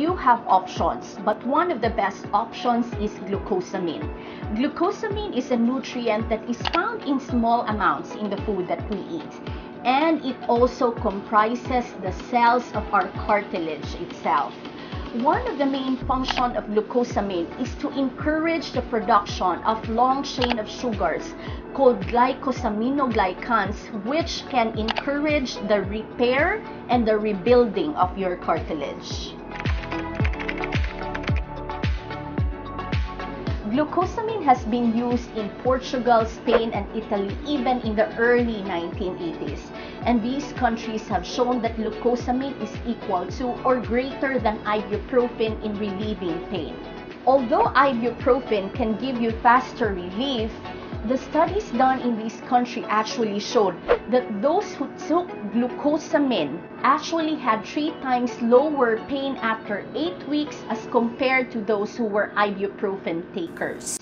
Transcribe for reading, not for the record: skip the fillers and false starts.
you have options, but one of the best options is glucosamine. Glucosamine is a nutrient that is found in small amounts in the food that we eat. And it also comprises the cells of our cartilage itself. One of the main functions of glucosamine is to encourage the production of long chain of sugars called glycosaminoglycans, which can encourage the repair and the rebuilding of your cartilage. Glucosamine has been used in Portugal, Spain, and Italy even in the early 1980s. And these countries have shown that glucosamine is equal to or greater than ibuprofen in relieving pain. Although ibuprofen can give you faster relief, the studies done in this country actually showed that those who took glucosamine actually had 3 times lower pain after 8 weeks as compared to those who were ibuprofen takers.